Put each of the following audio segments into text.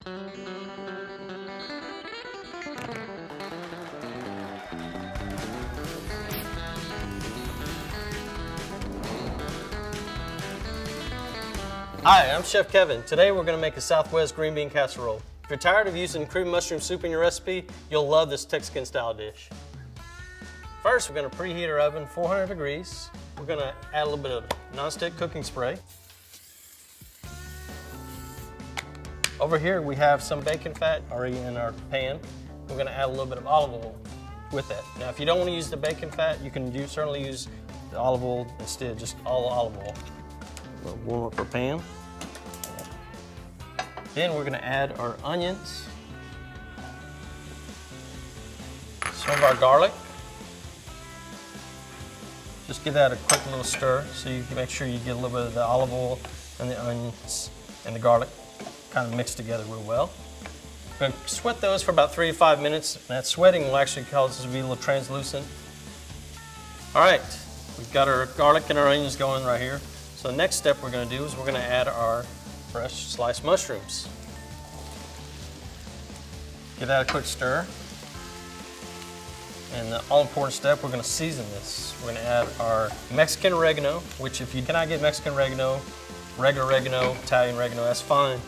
Hi, I'm Chef Kevin. Today we're going to make a Southwest green bean casserole. If you're tired of using cream mushroom soup in your recipe, you'll love this Texican style dish. First, we're going to preheat our oven 400 degrees. We're going to add a little bit of nonstick cooking spray. Over here we have some bacon fat already in our pan. We're going to add a little bit of olive oil with that. Now, if you don't want to use the bacon fat, you can certainly use the olive oil instead, just all olive oil. We'll warm up our pan. Then we're going to add our onions, some of our garlic. Just give that a quick little stir so you can make sure you get a little bit of the olive oil and the onions and the garlic kind of mixed together real well. We're going to sweat those for about 3 to 5 minutes. And that sweating will actually cause us to be a little translucent. All right, we've got our garlic and our onions going right here. So the next step we're going to do is we're going to add our fresh sliced mushrooms. Give that a quick stir. And the all-important step, we're going to season this. We're going to add our Mexican oregano, which if you cannot get Mexican oregano, regular oregano, Italian oregano, that's fine.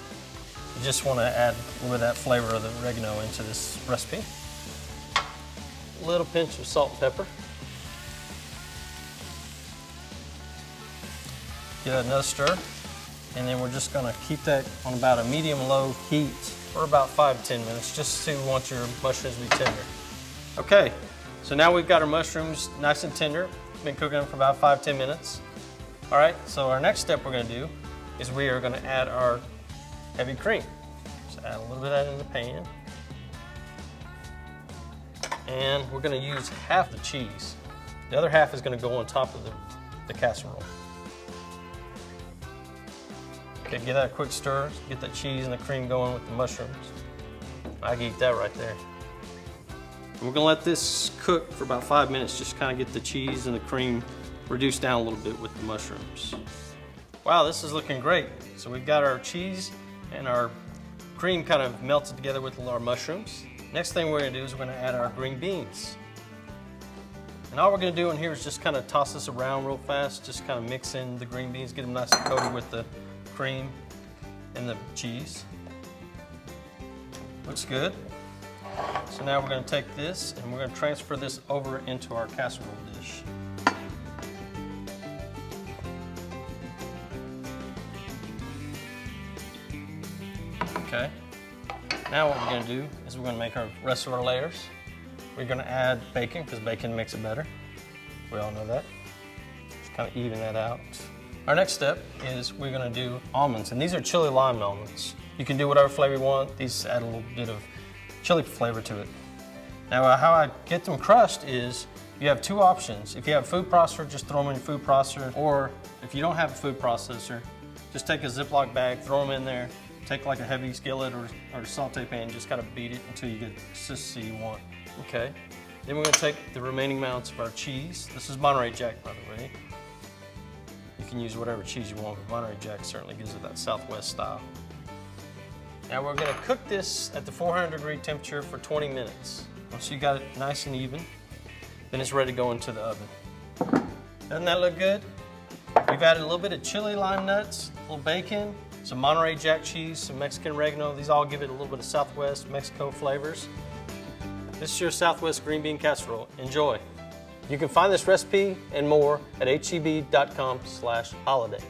You just want to add a little bit of that flavor of the oregano into this recipe. A little pinch of salt and pepper. Give that another stir, and then we're just going to keep that on about a medium-low heat for about 5 to 10 minutes, just so you want your mushrooms to be tender. Okay, so now we've got our mushrooms nice and tender. Been cooking them for about 5 to 10 minutes. All right, so our next step we're going to do is we are going to add our heavy cream. Just add a little bit of that in the pan. And we're going to use half the cheese. The other half is going to go on top of the casserole. Okay, give that a quick stir, get that cheese and the cream going with the mushrooms. I can eat that right there. We're going to let this cook for about 5 minutes, just kind of get the cheese and the cream reduced down a little bit with the mushrooms. Wow, this is looking great. So we've got our cheese and our cream kind of melted together with our mushrooms. Next thing we're going to do is we're going to add our green beans. And all we're going to do in here is just kind of toss this around real fast, just kind of mix in the green beans, get them nice and coated with the cream and the cheese. Looks good. So now we're going to take this and we're going to transfer this over into our casserole dish. Okay. Now what we're going to do is we're going to make our rest of our layers. We're going to add bacon because bacon makes it better. We all know that. Just kind of even that out. Our next step is we're going to do almonds, and these are chili lime almonds. You can do whatever flavor you want. These add a little bit of chili flavor to it. Now how I get them crushed is you have 2 options. If you have a food processor, just throw them in your food processor, or if you don't have a food processor, just take a Ziploc bag, throw them in there, take like a heavy skillet or saute pan, just kind of beat it until you get the consistency you want. Okay. Then we're going to take the remaining amounts of our cheese. This is Monterrey Jack, by the way. You can use whatever cheese you want, but Monterrey Jack certainly gives it that Southwest style. Now we're going to cook this at the 400-degree temperature for 20 minutes. Once you got it nice and even, then it's ready to go into the oven. Doesn't that look good? We've added a little bit of chili lime nuts, a little bacon, some Monterrey Jack cheese, some Mexican oregano. These all give it a little bit of Southwest Mexico flavors. This is your Southwest green bean casserole. Enjoy. You can find this recipe and more at h.e.b.com/holiday.